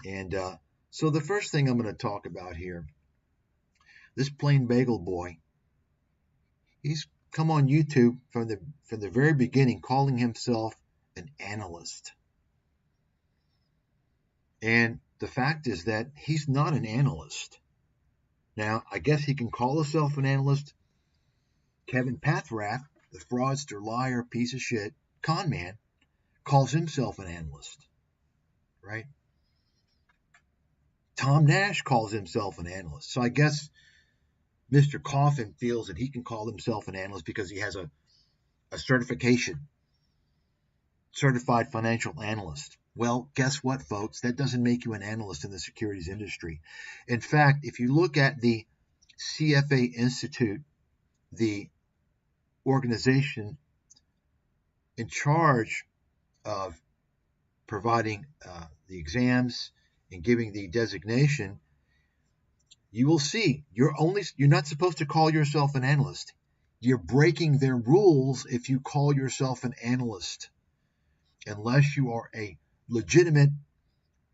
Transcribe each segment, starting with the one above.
And so the first thing I'm going to talk about here, this plain bagel boy, he's come on YouTube from the very beginning calling himself an analyst. And the fact is that he's not an analyst. Now, I guess he can call himself an analyst. Kevin Pathrath, the fraudster, liar, piece of shit, con man, calls himself an analyst, right? Tom Nash calls himself an analyst. So I guess Mr. Coffin feels that he can call himself an analyst because he has a certification, certified financial analyst. Well, guess what, folks? That doesn't make you an analyst in the securities industry. In fact, if you look at the CFA Institute, the organization in charge of providing the exams and giving the designation, you will see you're not supposed to call yourself an analyst. You're breaking their rules if you call yourself an analyst, unless you are a legitimate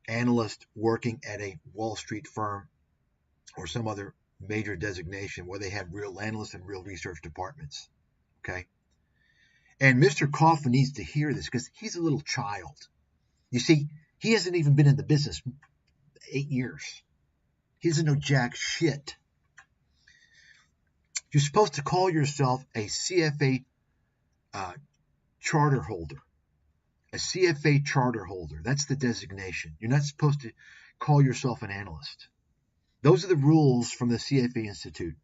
analyst working at a Wall Street firm or some other major designation where they have real analysts and real research departments. Okay? And Mr. Coffin needs to hear this because he's a little child. You see, he hasn't even been in the business 8 years. He doesn't know jack shit. You're supposed to call yourself a CFA charter holder. A CFA charter holder. That's the designation. You're not supposed to call yourself an analyst. Those are the rules from the CFA Institute.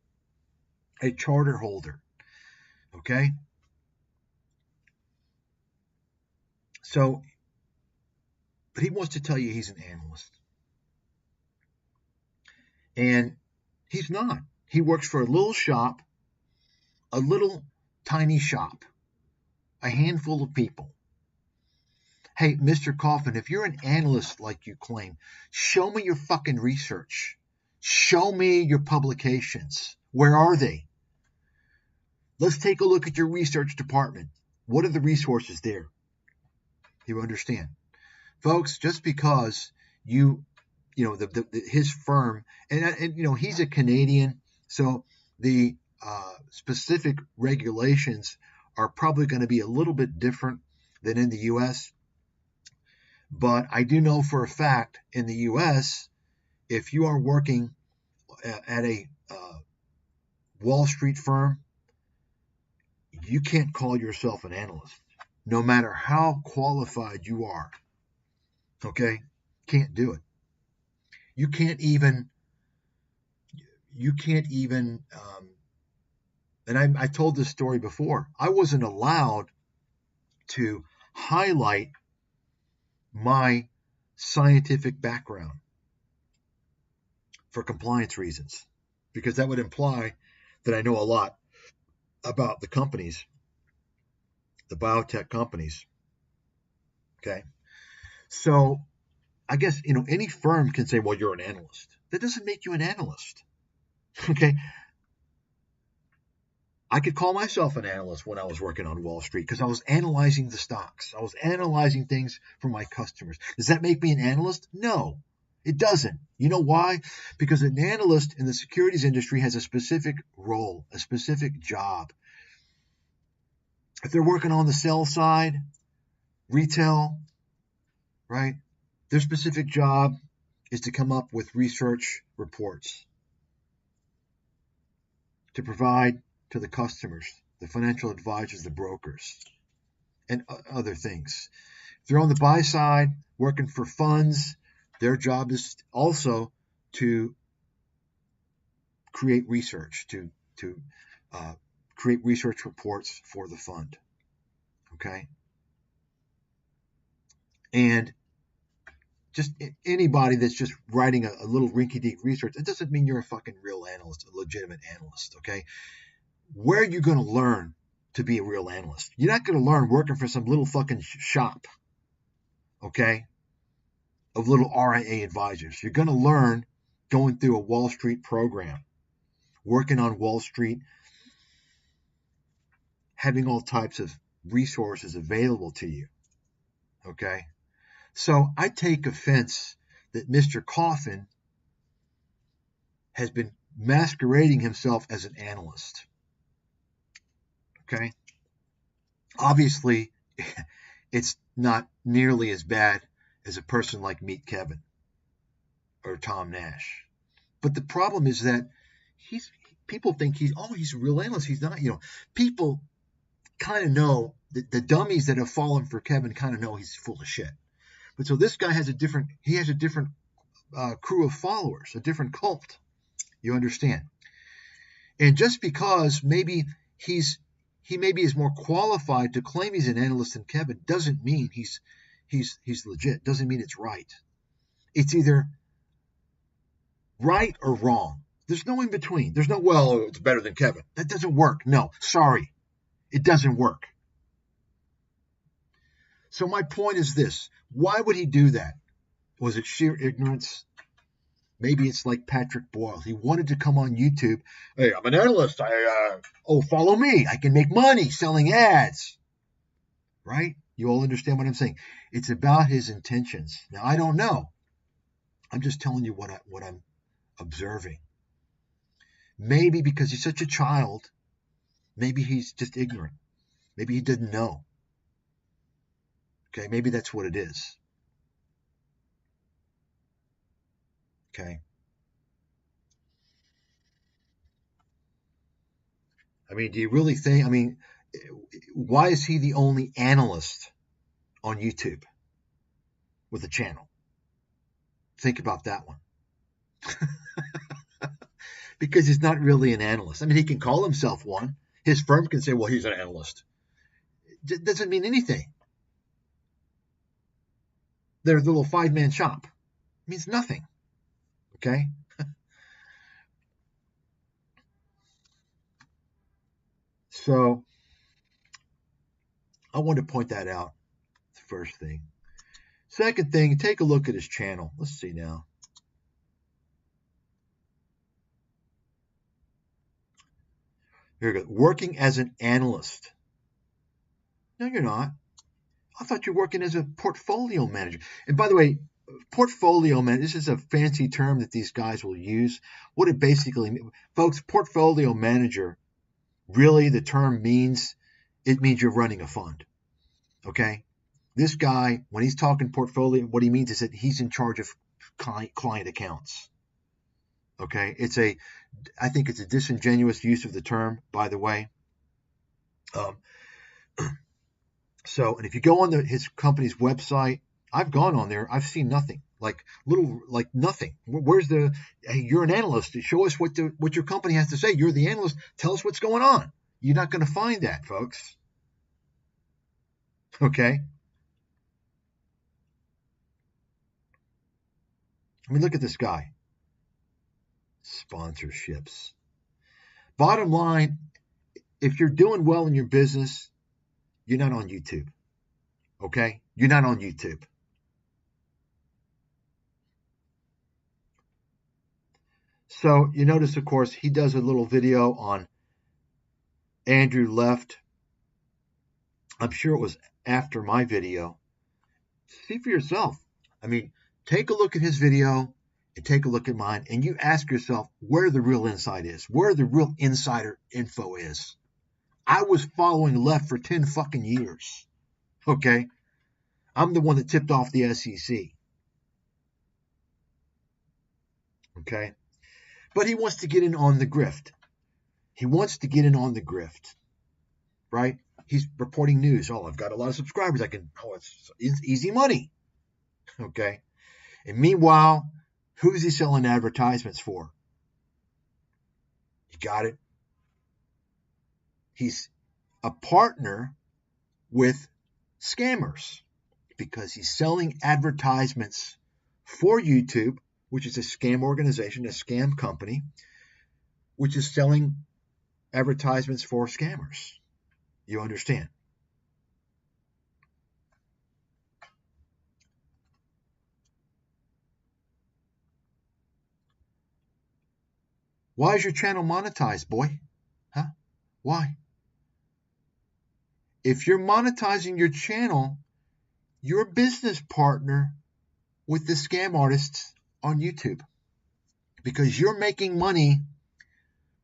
A charter holder. Okay? So, but he wants to tell you he's an analyst. And he's not. He works for a little shop, a little tiny shop, a handful of people. Hey, Mr. Coffin, if you're an analyst like you claim, show me your fucking research. Show me your publications. Where are they? Let's take a look at your research department. What are the resources there? You understand? Folks, just because his firm, and he's a Canadian So the specific regulations are probably going to be a little bit different than in the U.S. But I do know for a fact in the U.S., if you are working at a Wall Street firm, you can't call yourself an analyst, no matter how qualified you are. Okay? Can't do it. You can't even, and I told this story before. I wasn't allowed to highlight my scientific background for compliance reasons, because that would imply that I know a lot about the companies, the biotech companies. Okay. So I guess, any firm can say, well, you're an analyst. That doesn't make you an analyst. Okay. I could call myself an analyst when I was working on Wall Street because I was analyzing the stocks. I was analyzing things for my customers. Does that make me an analyst? No, it doesn't. You know why? Because an analyst in the securities industry has a specific role, a specific job. If they're working on the sell side, retail, right, their specific job is to come up with research reports to provide to the customers, the financial advisors, the brokers, and other things. If they're on the buy side, working for funds, their job is also to create research, to create research reports for the fund. Okay? And just anybody that's just writing a little rinky-dink research, it doesn't mean you're a fucking real analyst, a legitimate analyst, okay? Where are you going to learn to be a real analyst? You're not going to learn working for some little fucking shop, okay, of little RIA advisors. You're going to learn going through a Wall Street program, working on Wall Street, having all types of resources available to you, okay? So I take offense that Mr. Coffin has been masquerading himself as an analyst. Okay? Obviously, it's not nearly as bad as a person like Meet Kevin or Tom Nash. But the problem is that people think he's a real analyst. He's not, people kind of know, the dummies that have fallen for Kevin kind of know he's full of shit. But so this guy has a different crew of followers, a different cult. You understand? And just because maybe he maybe is more qualified to claim he's an analyst than Kevin doesn't mean he's legit. Doesn't mean it's right. It's either right or wrong. There's no in between. There's no, well, it's better than Kevin. That doesn't work. No, sorry. It doesn't work. So my point is this. Why would he do that? Was it sheer ignorance? Maybe it's like Patrick Boyle. He wanted to come on YouTube. Hey, I'm an analyst. Follow me. I can make money selling ads. Right? You all understand what I'm saying? It's about his intentions. Now, I don't know. I'm just telling you what I'm observing. Maybe because he's such a child, maybe he's just ignorant. Maybe he didn't know. Okay, maybe that's what it is. Okay. I mean, do you really think, why is he the only analyst on YouTube with a channel? Think about that one. Because he's not really an analyst. I mean, he can call himself one. His firm can say, well, he's an analyst. It doesn't mean anything. They're a little 5-man shop. It means nothing. Okay? So, I want to point that out. The first thing. Second thing, take a look at his channel. Let's see now. Here we go. Working as an analyst. No, you're not. I thought you were working as a portfolio manager. And by the way, portfolio man, this is a fancy term that these guys will use. What it basically means, folks, portfolio manager, really the term means, it means you're running a fund. Okay? This guy, when he's talking portfolio, what he means is that he's in charge of client accounts. Okay? I think it's a disingenuous use of the term, by the way. So, and if you go on his company's website, I've gone on there, I've seen nothing, like nothing. Where's hey, you're an analyst. Show us what your company has to say. You're the analyst. Tell us what's going on. You're not going to find that, folks. Okay? I mean, look at this guy. Sponsorships. Bottom line, if you're doing well in your business, you're not on YouTube. Okay? You're not on YouTube. So you notice, of course, he does a little video on Andrew left. I'm sure it was after my video. See for yourself. I mean, take a look at his video and take a look at mine, and you ask yourself where the real insight is, where the real insider info is. I was following left for 10 fucking years. Okay? I'm the one that tipped off the SEC. Okay? But he wants to get in on the grift. He wants to get in on the grift. Right? He's reporting news. Oh, I've got a lot of subscribers. It's easy money. Okay? And meanwhile, who's he selling advertisements for? You got it? He's a partner with scammers because he's selling advertisements for YouTube, which is a scam organization, a scam company, which is selling advertisements for scammers. You understand? Why is your channel monetized, boy? Huh? Why? If you're monetizing your channel, you're a business partner with the scam artists on YouTube because you're making money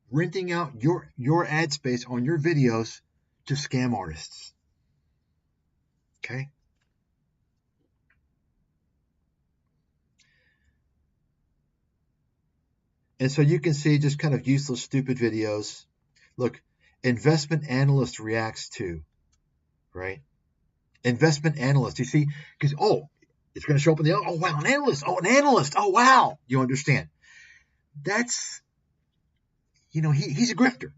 renting out your ad space on your videos to scam artists. Okay? And so you can see just kind of useless, stupid videos. Look, investment analyst reacts to, right? Investment analyst. You see, because, it's going to show up in the, oh, wow, an analyst. Oh, an analyst. Oh, wow. You understand? That's, he's a grifter.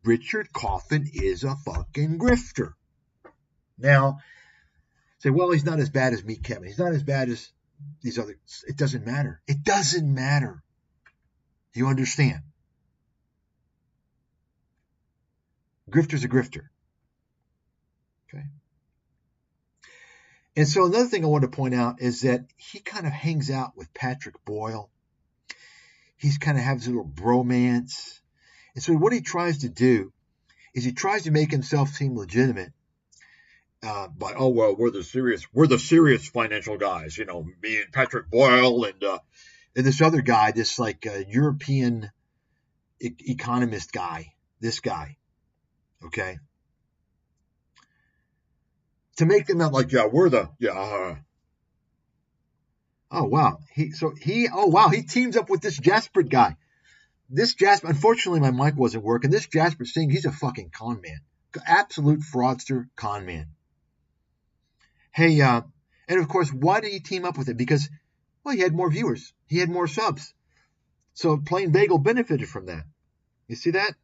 Richard Coffin is a fucking grifter. Now, say, well, he's not as bad as Meat Kevin. He's not as bad as these others. It doesn't matter. It doesn't matter. You understand? Grifter's a grifter. Okay. And so another thing I want to point out is that he kind of hangs out with Patrick Boyle. He's kind of has a little bromance. And so what he tries to do is he tries to make himself seem legitimate by, we're the serious financial guys, me and Patrick Boyle and this other guy, this like European economist guy, this guy, okay? To make them out like, oh, wow. He teams up with this Jasper guy. This Jasper, unfortunately, my mic wasn't working. This Jasper Singh, he's a fucking con man. Absolute fraudster con man. Hey, and of course, why did he team up with it? Because, he had more viewers. He had more subs. So Plain Bagel benefited from that. You see that?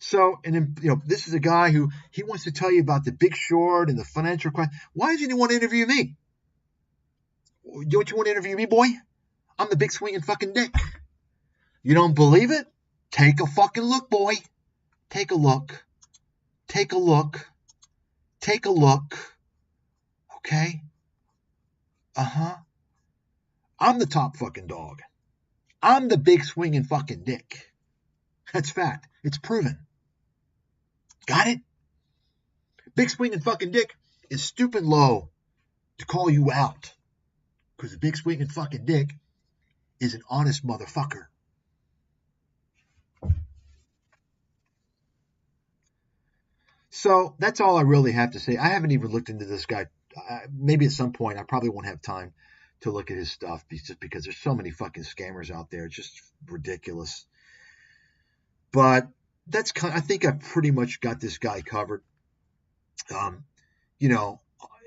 So, and then, this is a guy who, he wants to tell you about the Big Short and the financial crime. Why doesn't he want to interview me? Don't you want to interview me, boy? I'm the big swinging fucking dick. You don't believe it? Take a fucking look, boy. Take a look. Take a look. Take a look. Okay? I'm the top fucking dog. I'm the big swinging fucking dick. That's fact. It's proven. Got it? Big swinging fucking dick is stupid low to call you out. Because the big swinging fucking dick is an honest motherfucker. So that's all I really have to say. I haven't even looked into this guy. Maybe at some point I probably won't have time to look at his stuff just because there's so many fucking scammers out there. It's just ridiculous. But that's I think I've pretty much got this guy covered. You know,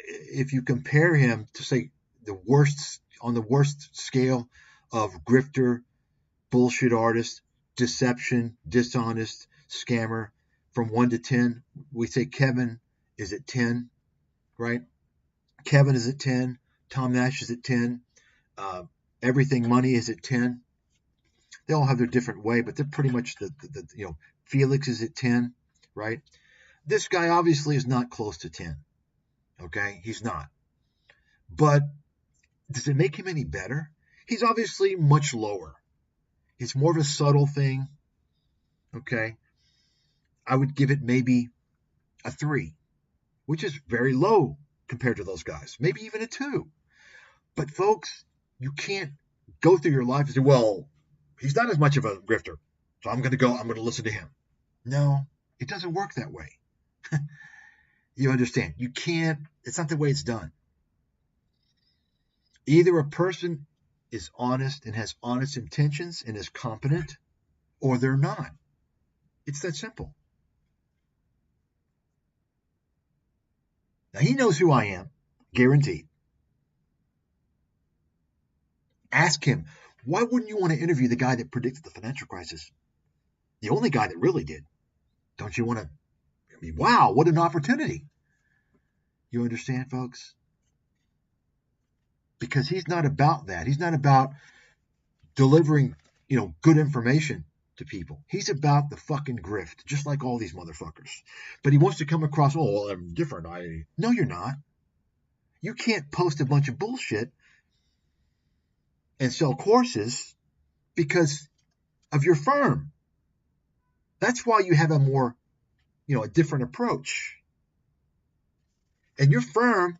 if you compare him to say on the worst scale of grifter, bullshit artist, deception, dishonest, scammer, from 1 to 10, we say Kevin is at 10, right? Kevin is at 10. Tom Nash is at 10. Everything Money is at 10. They all have their different way, but they're pretty much the Felix is at 10, right? This guy obviously is not close to 10. Okay? He's not. But does it make him any better? He's obviously much lower. It's more of a subtle thing. Okay? I would give it maybe a 3, which is very low compared to those guys. Maybe even a 2. But folks, you can't go through your life and say, well, he's not as much of a grifter, so I'm going to listen to him. No, it doesn't work that way. You understand? You can't, it's not the way it's done. Either a person is honest and has honest intentions and is competent, or they're not. It's that simple. Now, he knows who I am, guaranteed. Ask him, why wouldn't you want to interview the guy that predicted the financial crisis? The only guy that really did. Don't you want to? I mean, wow, what an opportunity. You understand, folks? Because he's not about that. He's not about delivering, good information to people. He's about the fucking grift, just like all these motherfuckers. But he wants to come across, oh, well, I'm different. No, you're not. You can't post a bunch of bullshit and sell courses because of your firm. That's why you have a more, a different approach. And your firm,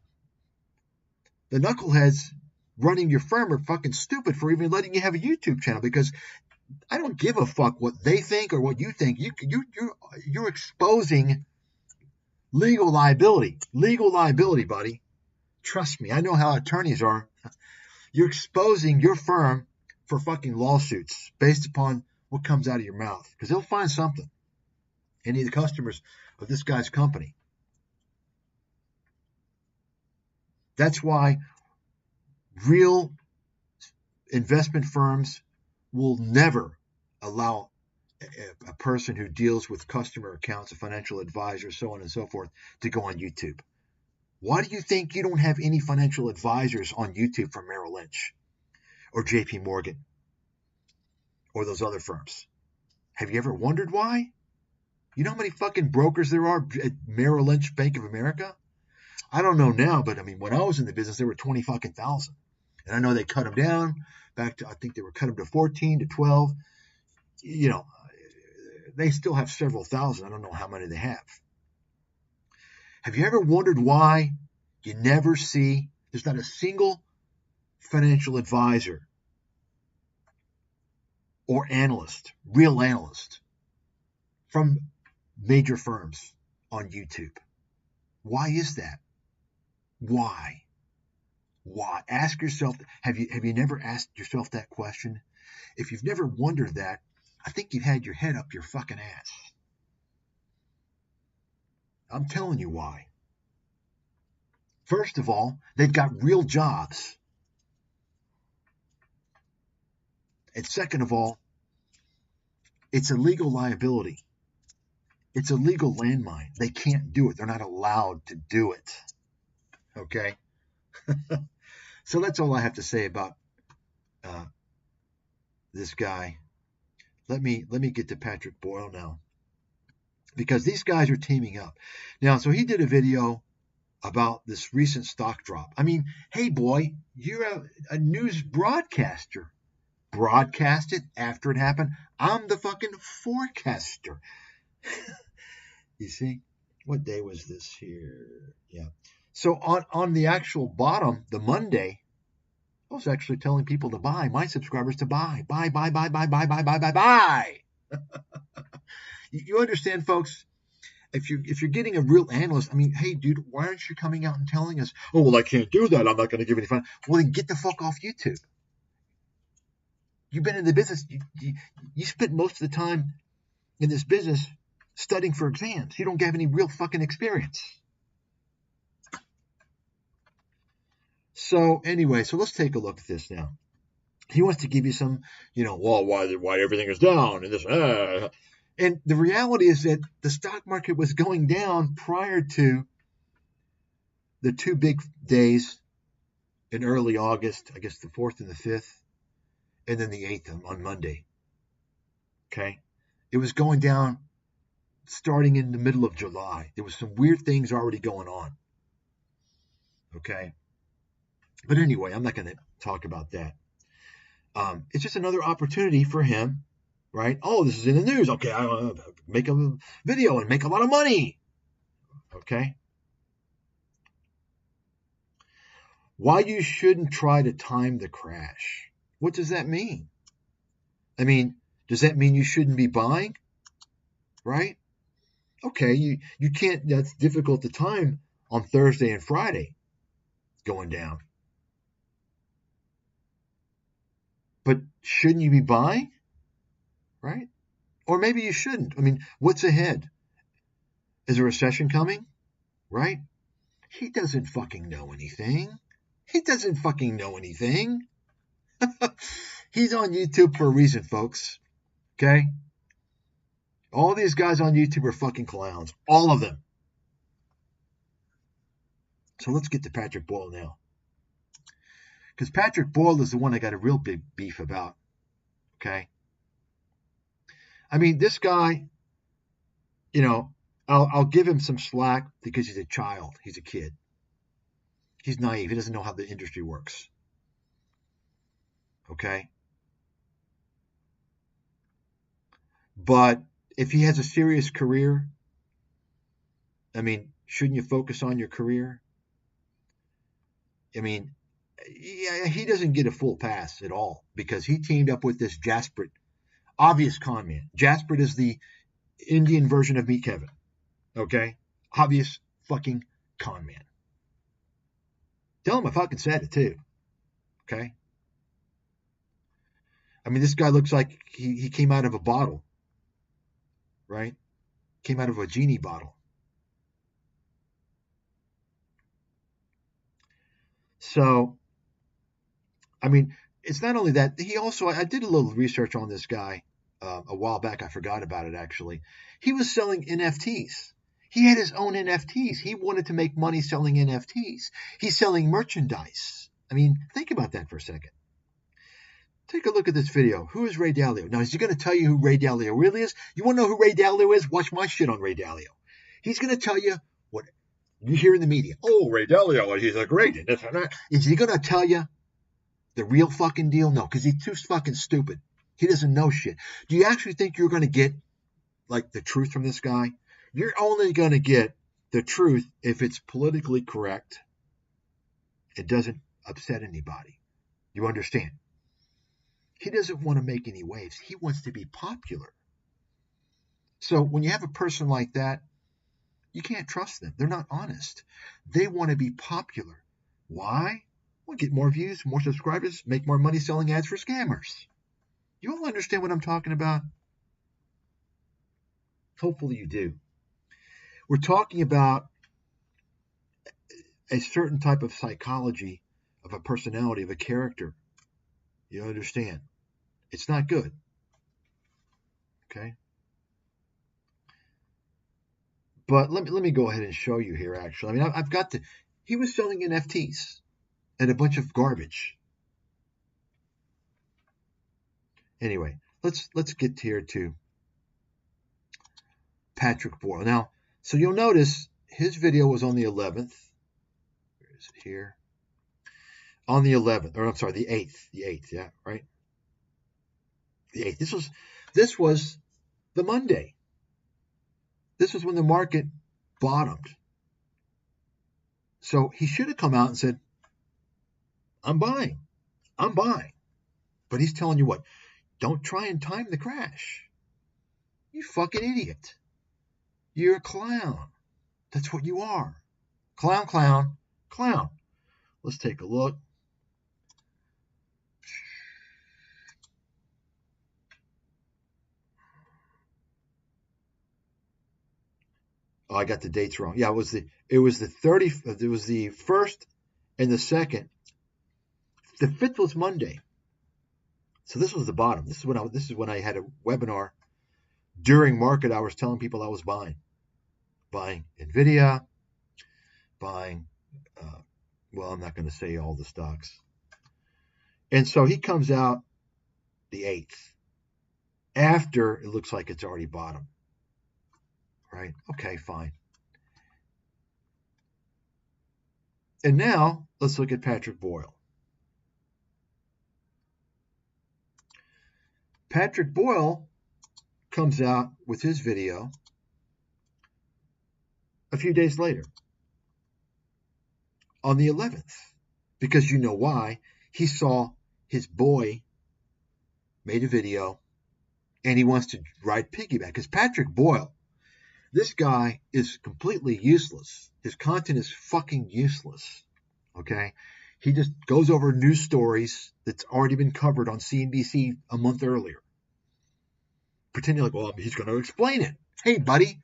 the knuckleheads running your firm are fucking stupid for even letting you have a YouTube channel, because I don't give a fuck what they think or what you think. You're exposing legal liability. Legal liability, buddy. Trust me, I know how attorneys are. You're exposing your firm for fucking lawsuits based upon what comes out of your mouth, because they'll find something. Any of the customers of this guy's company. That's why real investment firms will never allow a person who deals with customer accounts, a financial advisor, so on and so forth, to go on YouTube. Why do you think you don't have any financial advisors on YouTube from Merrill Lynch or JP Morgan or those other firms? Have you ever wondered why? You know how many fucking brokers there are at Merrill Lynch, Bank of America? I don't know now, but I mean, when I was in the business, there were 20 fucking thousand. And I know they cut them down back to, I think they were cut them to 14 to 12. They still have several thousand. I don't know how many they have. Have you ever wondered why you never see, there's not a single financial advisor or analyst, real analyst, from major firms on YouTube? Why is that? Why? Ask yourself, have you never asked yourself that question? If you've never wondered that, I think you've had your head up your fucking ass. I'm telling you why. First of all, they've got real jobs. And second of all, it's a legal liability. It's a legal landmine. They can't do it. They're not allowed to do it. Okay? So that's all I have to say about this guy. Let me get to Patrick Boyle now, because these guys are teaming up. Now, so he did a video about this recent stock drop. I mean, hey, boy, you're a news broadcaster. Broadcast it after it happened. I'm the fucking forecaster. You see? What day was this here? Yeah. So on the actual bottom, the Monday, I was actually telling people to buy, my subscribers to buy. You understand, folks? If you're getting a real analyst, I mean, hey, dude, why aren't you coming out and telling us, oh, well, I can't do that. I'm not going to give any fun. Well, then get the fuck off YouTube. You've been in the business. You spent most of the time in this business studying for exams. You don't have any real fucking experience. So anyway, so let's take a look at this now. He wants to give you some, well, why everything is down and this. And the reality is that the stock market was going down prior to the two big days in early August, I guess the 4th and the 5th, and then the 8th on Monday. Okay? It was going down starting in the middle of July. There was some weird things already going on. Okay? But anyway, I'm not going to talk about that. It's just another opportunity for him, right? Oh, this is in the news. Okay, I'll make a video and make a lot of money. Okay? Why you shouldn't try to time the crash. What does that mean? I mean, does that mean you shouldn't be buying? Right? Okay, you can't, that's difficult to time on Thursday and Friday going down. But shouldn't you be buying? Right? Or maybe you shouldn't. I mean, what's ahead? Is a recession coming? Right? He doesn't fucking know anything. He doesn't fucking know anything. He's on YouTube for a reason, folks. Okay? All these guys on YouTube are fucking clowns. All of them. So let's get to Patrick Boyle now. Because Patrick Boyle is the one I got a real big beef about. Okay? I mean, this guy, I'll give him some slack because he's a child. He's a kid. He's naive. He doesn't know how the industry works. Okay? But if he has a serious career, I mean, shouldn't you focus on your career? I mean, yeah, he doesn't get a full pass at all because he teamed up with this Jaspert, obvious con man. Jaspert is the Indian version of Meet Kevin. Okay? Obvious fucking con man. Tell him I fucking said it too. Okay? I mean, this guy looks like he came out of a bottle. Right? Came out of a genie bottle. So, I mean, it's not only that. He also, I did a little research on this guy a while back. I forgot about it, actually. He was selling NFTs. He had his own NFTs. He wanted to make money selling NFTs. He's selling merchandise. I mean, think about that for a second. Take a look at this video. Who is Ray Dalio? Now, is he going to tell you who Ray Dalio really is? You want to know who Ray Dalio is? Watch my shit on Ray Dalio. He's going to tell you what you hear in the media. Oh, Ray Dalio, he's a great. Is he going to tell you the real fucking deal? No, because he's too fucking stupid. He doesn't know shit. Do you actually think you're going to get, like, the truth from this guy? You're only going to get the truth if it's politically correct. It doesn't upset anybody. You understand? He doesn't want to make any waves. He wants to be popular. So when you have a person like that, you can't trust them. They're not honest. They want to be popular. Why? Well, get more views, more subscribers, make more money selling ads for scammers. You all understand what I'm talking about? Hopefully you do. We're talking about a certain type of psychology of a personality, of a character. You understand? It's not good. Okay? But let me go ahead and show you here, actually. I mean, I've got he was selling NFTs and a bunch of garbage. Anyway, let's get here to Patrick Boyle. Now, so you'll notice his video was on the 11th. Where is it here? On the 11th, or I'm sorry, the 8th. The 8th, yeah, right? The 8th. This was the Monday. This was when the market bottomed. So he should have come out and said, I'm buying. I'm buying. But he's telling you what? Don't try and time the crash. You fucking idiot. You're a clown. That's what you are. Clown, clown, clown. Let's take a look. Oh, I got the dates wrong. Yeah, it was the 30th. It was the 1st and the 2nd. The 5th was Monday. So this was the bottom. This is when I had a webinar during market hours telling people I was buying Nvidia, buying. Well, I'm not going to say all the stocks. And so he comes out the 8th after it looks like it's already bottom. Right? Okay, fine. And now let's look at Patrick Boyle. Patrick Boyle comes out with his video a few days later on the 11th, because you know why? He saw his boy made a video and he wants to ride piggyback, because Patrick Boyle, this guy is completely useless. His content is fucking useless. Okay? He just goes over news stories that's already been covered on CNBC a month earlier. Pretending like, well, he's going to explain it. Hey, buddy,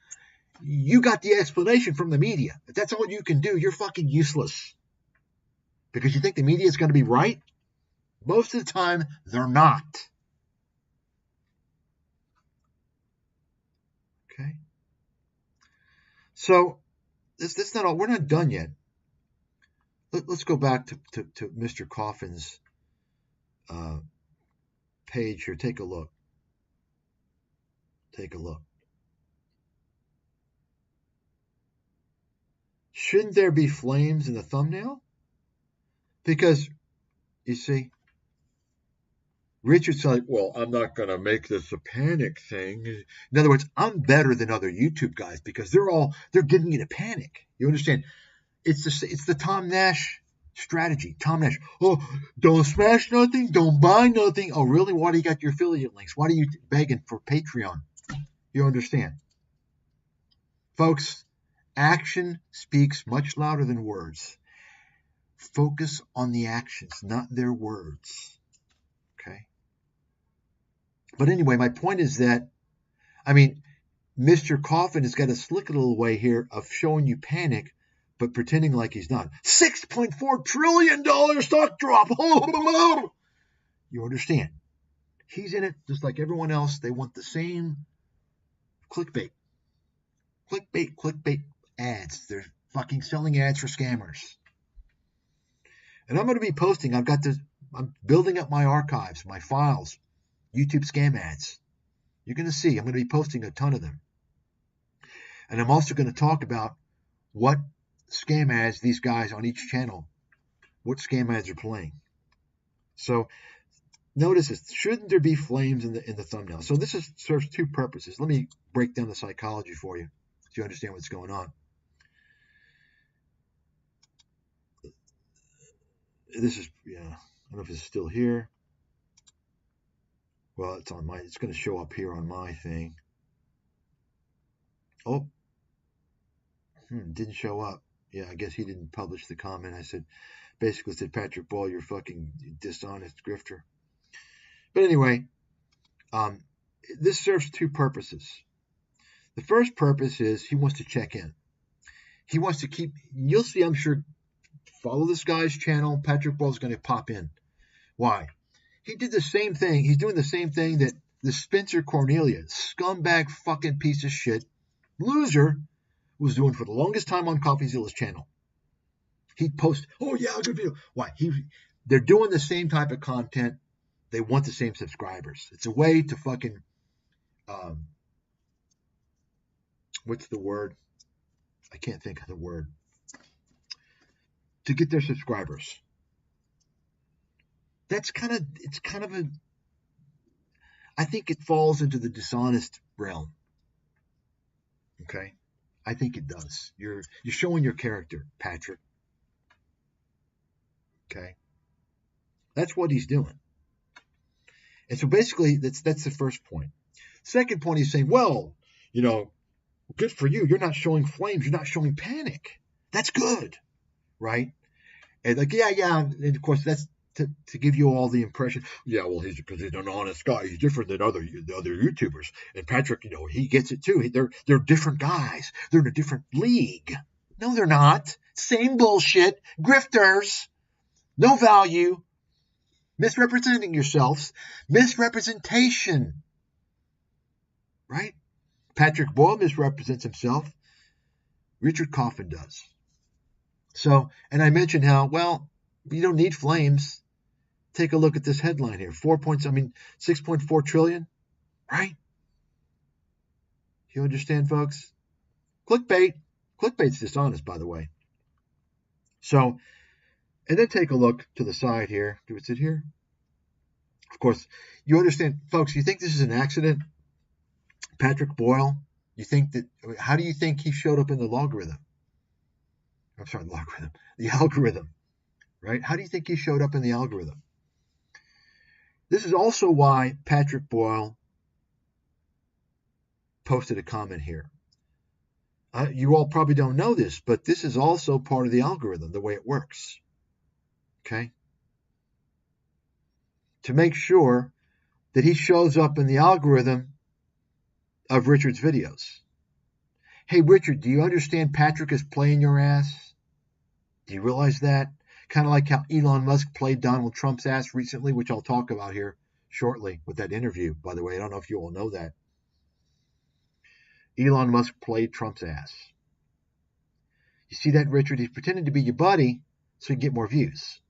you got the explanation from the media. If that's all you can do, you're fucking useless. Because you think the media is going to be right? Most of the time, they're not. Okay? So, that's not all. We're not done yet. Let's go back to Mr. Coffin's page here. Take a look. Take a look. Shouldn't there be flames in the thumbnail? Because, you see, Richard's like, well, I'm not going to make this a panic thing. In other words, I'm better than other YouTube guys because they're getting you to panic. You understand? It's the Tom Nash strategy. Tom Nash, oh, don't smash nothing, don't buy nothing. Oh, really? Why do you got your affiliate links? Why are you begging for Patreon? You understand? Folks, action speaks much louder than words. Focus on the actions, not their words. Okay? But anyway, my point is that, Mr. Coffin has got a slick little way here of showing you panic, but pretending like he's not. $6.4 trillion stock drop. You understand? He's in it just like everyone else. They want the same clickbait. Clickbait ads. They're fucking selling ads for scammers. And I'm going to be posting. I'm building up my archives, my files, YouTube scam ads. You're going to see. I'm going to be posting a ton of them. And I'm also going to talk about what scam ads these guys on each channel, what scam ads are playing. So notice this. Shouldn't there be flames in the thumbnail? So this serves two purposes. Let me break down the psychology for you so you understand what's going on. This is, I don't know if it's still here. Well, it's going to show up here on my thing. Oh, didn't show up. Yeah, I guess he didn't publish the comment. I said, Patrick Boyle, you're fucking dishonest grifter. But anyway, this serves two purposes. The first purpose is he wants to check in. He wants to keep, you'll see, I'm sure, follow this guy's channel. Patrick Boyle's going to pop in. Why? He did the same thing. He's doing the same thing that the Spencer Cornelia, scumbag fucking piece of shit, loser, was doing for the longest time on CoffeeZilla's channel. He'd post, oh yeah, good video. Why? They're doing the same type of content. They want the same subscribers. It's a way to fucking, what's the word? I can't think of the word. To get their subscribers. It's kind of I think it falls into the dishonest realm. Okay? I think it does. You're showing your character, Patrick. Okay, that's what he's doing. And so basically, that's the first point. Second point, he's saying, well, good for you. You're not showing flames. You're not showing panic. That's good, right? And like, yeah. And of course, that's to give you all the impression. Yeah, well, because he's an honest guy. He's different than other YouTubers. And Patrick, he gets it too. They're different guys. They're in a different league. No, they're not. Same bullshit. Grifters. No value. Misrepresenting yourselves. Misrepresentation. Right? Patrick Boyle misrepresents himself. Richard Coffin does. So, and I mentioned how, well, you don't need flames. Take a look at this headline here. 6.4 trillion, right? You understand, folks? Clickbait. Clickbait's dishonest, by the way. So, and then take a look to the side here. Do we sit here? Of course, you understand, folks, you think this is an accident? Patrick Boyle, how do you think he showed up in the logarithm? I'm sorry, the algorithm, right? How do you think he showed up in the algorithm? This is also why Patrick Boyle posted a comment here. You all probably don't know this, but this is also part of the algorithm, the way it works. Okay? To make sure that he shows up in the algorithm of Richard's videos. Hey, Richard, do you understand Patrick is playing your ass? Do you realize that? Kind of like how Elon Musk played Donald Trump's ass recently, which I'll talk about here shortly with that interview, by the way. I don't know if you all know that. Elon Musk played Trump's ass. You see that, Richard? He's pretending to be your buddy so you can get more views.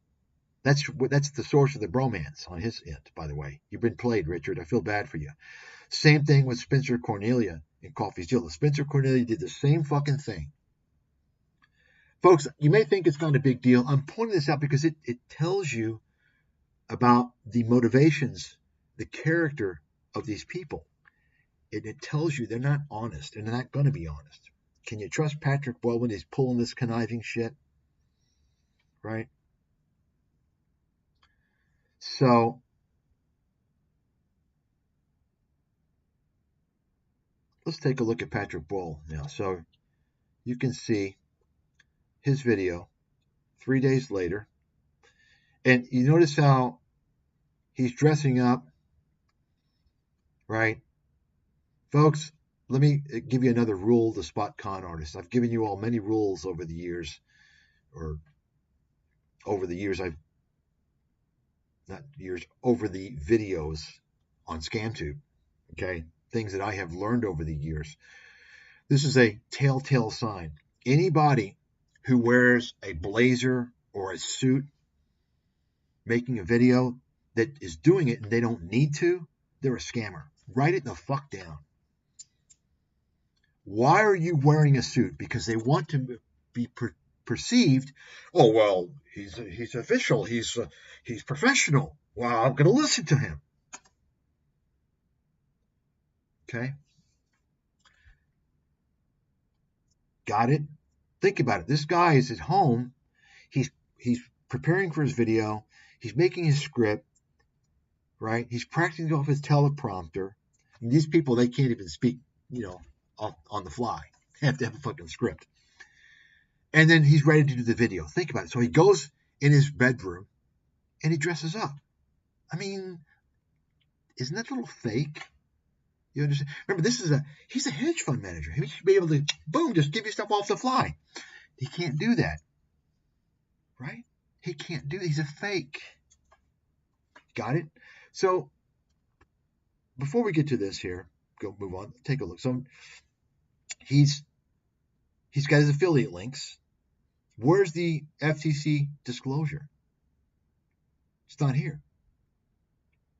That's the source of the bromance on his end, by the way. You've been played, Richard. I feel bad for you. Same thing with Spencer Cornelia in Coffee's Deal. Spencer Cornelia did the same fucking thing. Folks, you may think it's not a big deal. I'm pointing this out because it tells you about the motivations, the character of these people. It tells you they're not honest, and they're not going to be honest. Can you trust Patrick Boyle when he's pulling this conniving shit? Right? So, let's take a look at Patrick Boyle now. So, you can see his video 3 days later. And you notice how he's dressing up, right? Folks, let me give you another rule to spot con artists. I've given you all many rules over the years, over the videos on ScamTube, okay? Things that I have learned over the years. This is a telltale sign. Anybody who wears a blazer or a suit making a video that is doing it and they don't need to, they're a scammer. Write it the fuck down. Why are you wearing a suit? Because they want to be perceived. Oh, well, he's official. He's professional. Well, I'm going to listen to him. Okay. Got it? Think about it. This guy is at home. He's preparing for his video. He's making his script, right? He's practicing off his teleprompter. And these people, they can't even speak, on the fly. They have to have a fucking script. And then he's ready to do the video. Think about it. So he goes in his bedroom and he dresses up. I mean, isn't that a little fake? You understand? Remember, he's a hedge fund manager. He should be able to, boom, just give you stuff off the fly. He can't do that. Right? He can't do that. He's a fake. Got it? So, before we get to this here, move on, take a look. So, he's got his affiliate links. Where's the FTC disclosure? It's not here.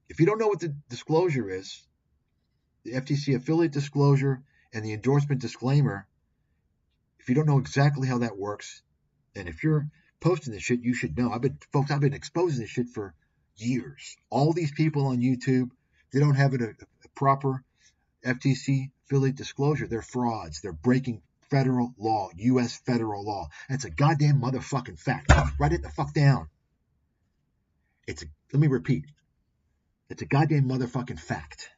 If you don't know what the disclosure is, the FTC affiliate disclosure and the endorsement disclaimer, if you don't know exactly how that works, and if you're posting this shit, you should know. I've been exposing this shit for years. All these people on YouTube, they don't have a proper FTC affiliate disclosure. They're frauds. They're breaking federal law, U.S. federal law. That's a goddamn motherfucking fact. Write it the fuck down. Let me repeat. It's a goddamn motherfucking fact.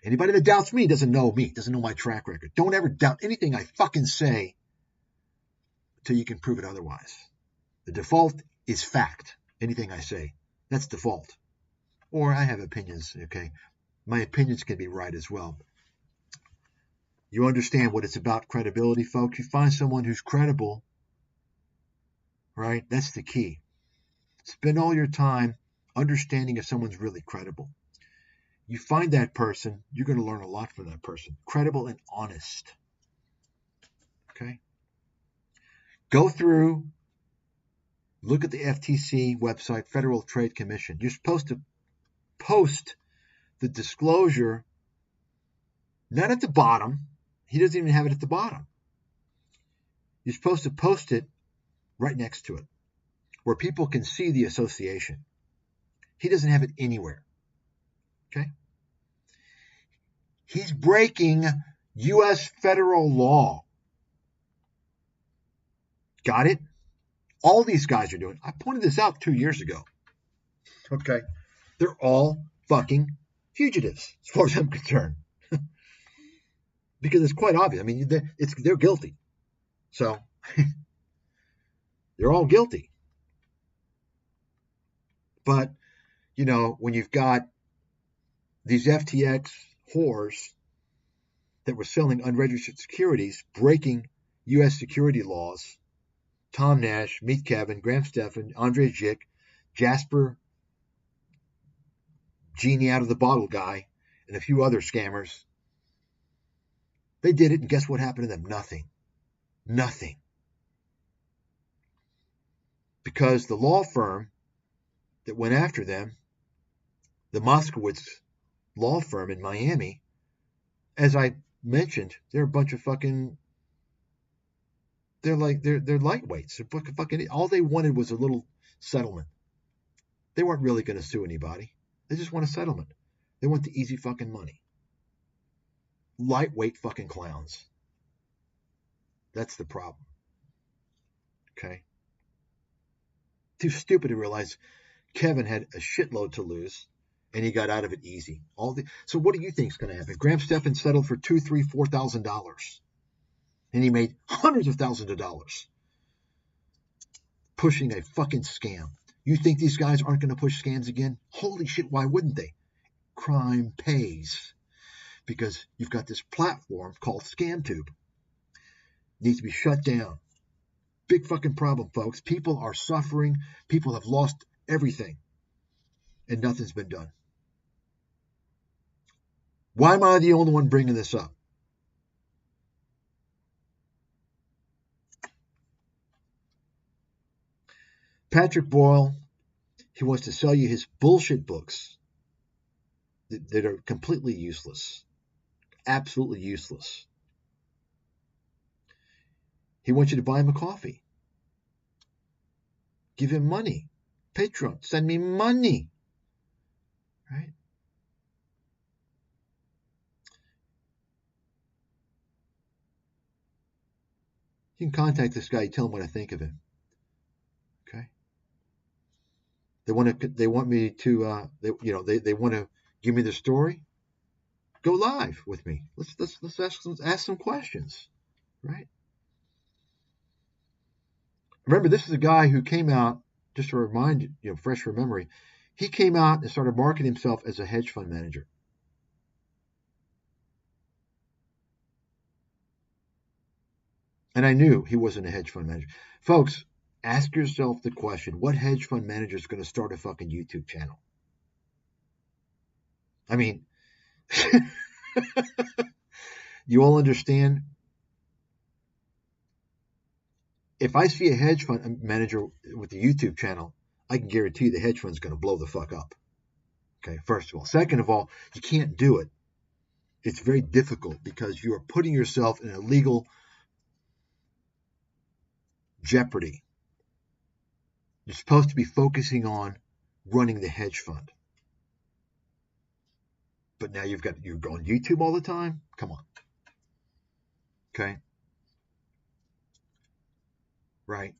Anybody that doubts me, doesn't know my track record. Don't ever doubt anything I fucking say until you can prove it otherwise. The default is fact. Anything I say, that's default. Or I have opinions, okay? My opinions can be right as well. You understand what it's about, credibility, folks? You find someone who's credible, right? That's the key. Spend all your time understanding if someone's really credible. You find that person, you're going to learn a lot from that person. Credible and honest. Okay? Go through, look at the FTC website, Federal Trade Commission. You're supposed to post the disclosure, not at the bottom. He doesn't even have it at the bottom. You're supposed to post it right next to it, where people can see the association. He doesn't have it anywhere. Okay? He's breaking U.S. federal law. Got it? All these guys are doing. I pointed this out 2 years ago. Okay? They're all fucking fugitives, as far as I'm concerned. Because it's quite obvious. I mean, they're guilty. So, they're all guilty. But, you know, when you've got these FTX whores that were selling unregistered securities, breaking U.S. security laws, Tom Nash, Meet Kevin, Graham Stephan, Andre Jick, Jasper, Genie out of the bottle guy, and a few other scammers, they did it, and guess what happened to them? Nothing. Nothing. Because the law firm that went after them, the Moskowitz law firm in Miami, as I mentioned, they're a bunch of fucking, they're lightweights. They're fucking, all they wanted was a little settlement. They weren't really going to sue anybody. They just want a settlement. They want the easy fucking money. Lightweight fucking clowns. That's the problem. Okay? Too stupid to realize Kevin had a shitload to lose, and he got out of it easy. So what do you think is going to happen? Graham Stephan settled for $2,000, $3,000, $4,000, and he made hundreds of thousands of dollars pushing a fucking scam. You think these guys aren't going to push scams again? Holy shit, why wouldn't they? Crime pays. Because you've got this platform called ScamTube. Needs to be shut down. Big fucking problem, folks. People are suffering. People have lost everything. And nothing's been done. Why am I the only one bringing this up? Patrick Boyle, he wants to sell you his bullshit books that are completely useless. Absolutely useless. He wants you to buy him a coffee. Give him money. Patreon, send me money. Right? You can contact this guy, tell him what I think of him. Okay? They want me to they want to give me the story. Go live with me. Let's ask some questions, right? Remember, this is a guy who came out, just to remind you, fresh from memory, he came out and started marketing himself as a hedge fund manager. And I knew he wasn't a hedge fund manager. Folks, ask yourself the question, what hedge fund manager is going to start a fucking YouTube channel? I mean, you all understand? If I see a hedge fund manager with a YouTube channel, I can guarantee the hedge fund's going to blow the fuck up. Okay, first of all. Second of all, you can't do it. It's very difficult because you are putting yourself in a legal jeopardy. You're supposed to be focusing on running the hedge fund. But now you're on YouTube all the time? Come on. Okay? Right?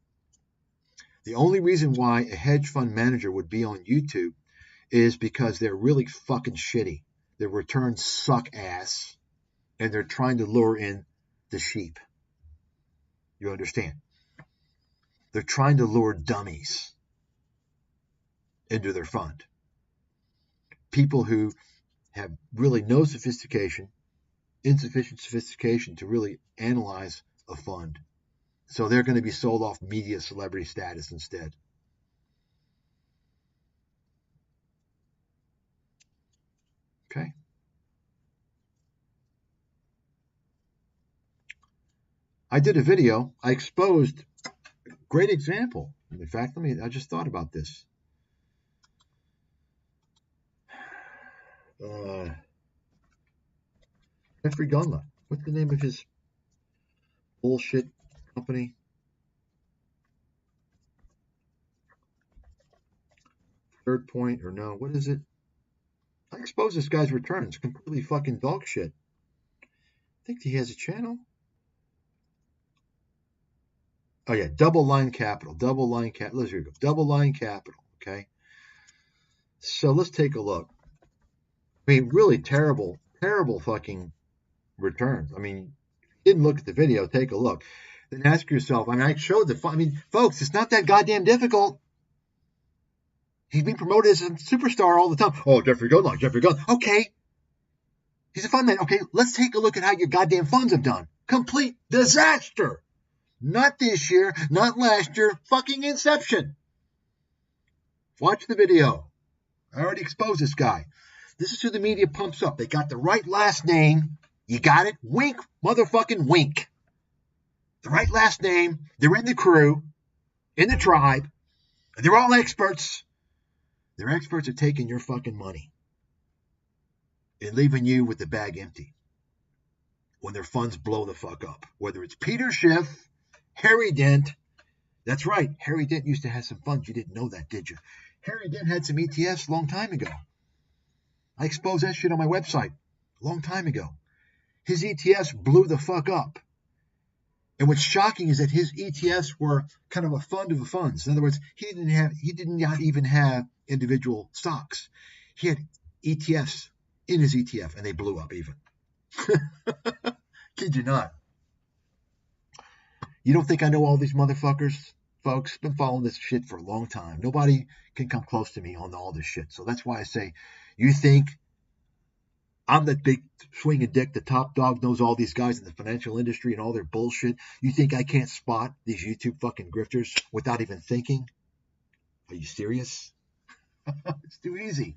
The only reason why a hedge fund manager would be on YouTube is because they're really fucking shitty. Their returns suck ass, and they're trying to lure in the sheep. You understand? They're trying to lure dummies into their fund. People who have really no sophistication, insufficient sophistication to really analyze a fund. So they're going to be sold off media celebrity status instead. Okay. I did a video. I exposed a great example. In fact, I just thought about this. Jeffrey Gunla. What's the name of his bullshit company? Third Point, or no, what is it? I exposed this guy's returns. Completely fucking dog shit. I think he has a channel. Oh yeah, Double Line Capital. Double Line Capital. Let's go. Double Line Capital. Okay. So let's take a look. I mean, really terrible, terrible fucking returns. I mean, didn't look at the video, take a look. Then ask yourself, I mean, I showed the fund. I mean, folks, it's not that goddamn difficult. He's being promoted as a superstar all the time. Oh, Jeffrey Gunla, Jeffrey Gunla. Okay. He's a fund man. Okay, let's take a look at how your goddamn funds have done. Complete disaster. Not this year, not last year, fucking inception. Watch the video. I already exposed this guy. This is who the media pumps up. They got the right last name. You got it? Wink, motherfucking wink. The right last name. They're in the crew, in the tribe. They're all experts. They're experts at taking your fucking money and leaving you with the bag empty when their funds blow the fuck up. Whether it's Peter Schiff, Harry Dent. That's right. Harry Dent used to have some funds. You didn't know that, did you? Harry Dent had some ETFs a long time ago. I exposed that shit on my website a long time ago. His ETFs blew the fuck up. And what's shocking is that his ETFs were kind of a fund of the funds. In other words, he did not even have individual stocks. He had ETFs in his ETF, and they blew up even. Kid you not. You don't think I know all these motherfuckers? Folks, been following this shit for a long time. Nobody can come close to me on all this shit. So that's why I say, you think I'm the big swinging dick, the top dog, knows all these guys in the financial industry and all their bullshit? You think I can't spot these YouTube fucking grifters without even thinking? Are you serious? It's too easy.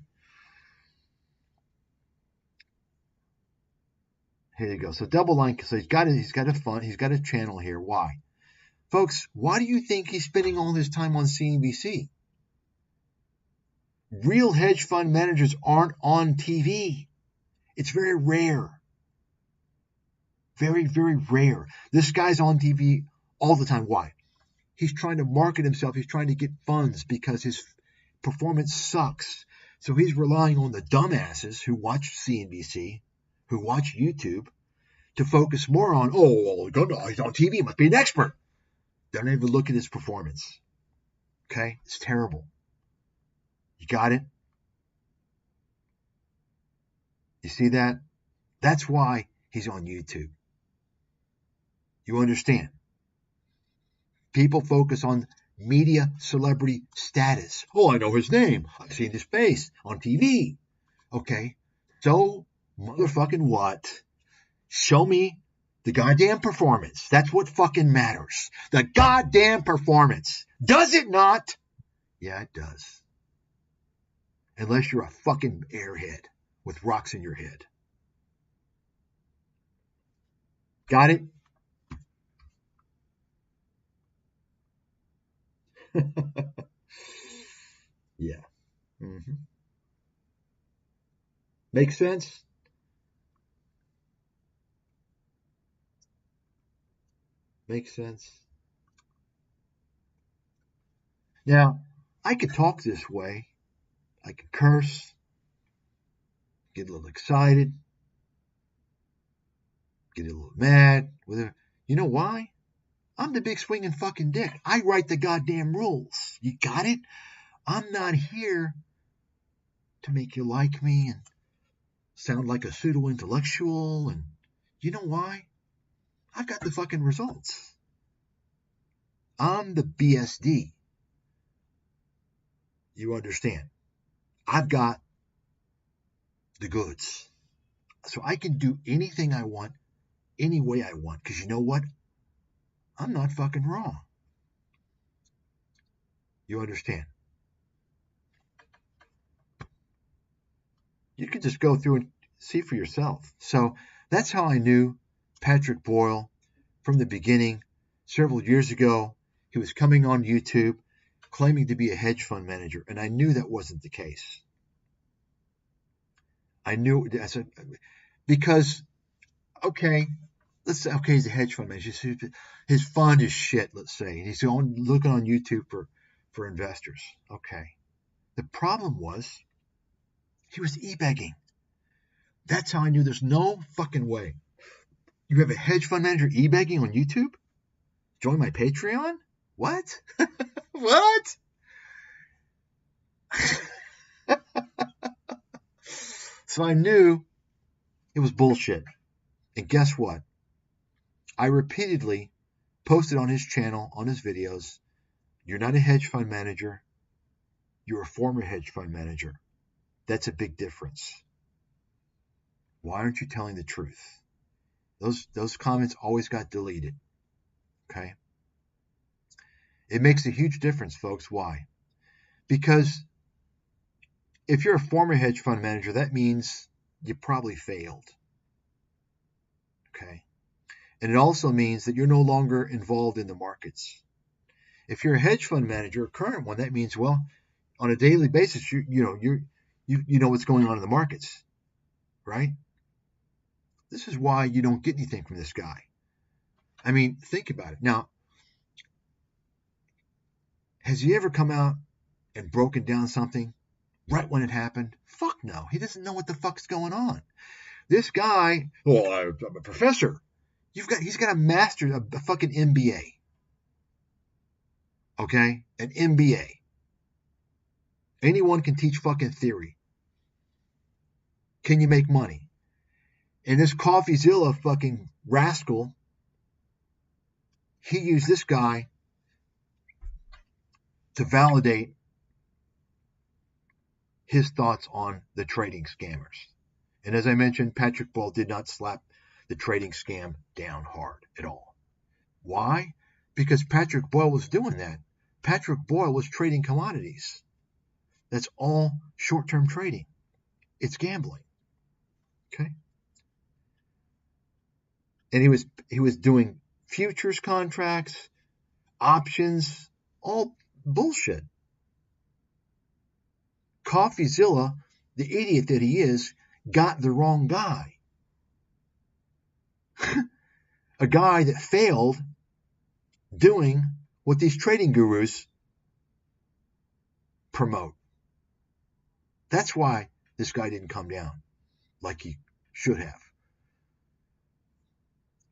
Here you go. So Double Line, so he's got a fund, he's got a channel here. Why? Folks, why do you think he's spending all his time on CNBC? Real hedge fund managers aren't on TV. It's very rare. Very, very rare. This guy's on TV all the time. Why? He's trying to market himself. He's trying to get funds because his performance sucks. So he's relying on the dumbasses who watch CNBC, who watch YouTube, to focus more on, he's on TV, he must be an expert. They don't even look at his performance. Okay? It's terrible. You got it? You see that? That's why he's on YouTube. You understand? People focus on media celebrity status. Oh, I know his name. I've seen his face on TV. Okay? So, motherfucking what? Show me the goddamn performance. That's what fucking matters. The goddamn performance. Does it not? Yeah, it does. Unless you're a fucking airhead with rocks in your head. Got it? Yeah. Mm-hmm. Make sense? Makes sense. Now, I could talk this way. I could curse, get a little excited, get a little mad. You know why? I'm the big swinging fucking dick. I write the goddamn rules. You got it? I'm not here to make you like me and sound like a pseudo-intellectual. And you know why? I've got the fucking results. I'm the BSD. You understand? I've got the goods. So I can do anything I want, any way I want. Because you know what? I'm not fucking wrong. You understand? You can just go through and see for yourself. So that's how I knew Patrick Boyle from the beginning. Several years ago, he was coming on YouTube claiming to be a hedge fund manager, and I knew that wasn't the case. I knew, because, okay, let's say, okay, he's a hedge fund manager. His fund is shit, let's say. He's looking on YouTube for investors. Okay. The problem was he was e-begging. That's how I knew there's no fucking way. You have a hedge fund manager e-begging on YouTube? Join my Patreon? What? What? So I knew it was bullshit. And guess what? I repeatedly posted on his channel, on his videos, you're not a hedge fund manager. You're a former hedge fund manager. That's a big difference. Why aren't you telling the truth? Those comments always got deleted. Okay? It makes a huge difference, folks. Why? Because if you're a former hedge fund manager, that means you probably failed. Okay? And it also means that you're no longer involved in the markets. If you're a hedge fund manager, a current one, that means, well, on a daily basis, you know what's going on in the markets, right? This is why you don't get anything from this guy. I mean, think about it. Now, has he ever come out and broken down something right when it happened? Fuck no. He doesn't know what the fuck's going on. This guy, well, I'm a professor. He's got a master's, a fucking MBA. Okay? An MBA. Anyone can teach fucking theory. Can you make money? And this CoffeeZilla fucking rascal, he used this guy to validate his thoughts on the trading scammers. And as I mentioned, Patrick Boyle did not slap the trading scam down hard at all. Why? Because Patrick Boyle was doing that. Patrick Boyle was trading commodities. That's all short-term trading. It's gambling. Okay? And he was doing futures contracts, options, all bullshit. CoffeeZilla, the idiot that he is, got the wrong guy. A guy that failed doing what these trading gurus promote. That's why this guy didn't come down like he should have,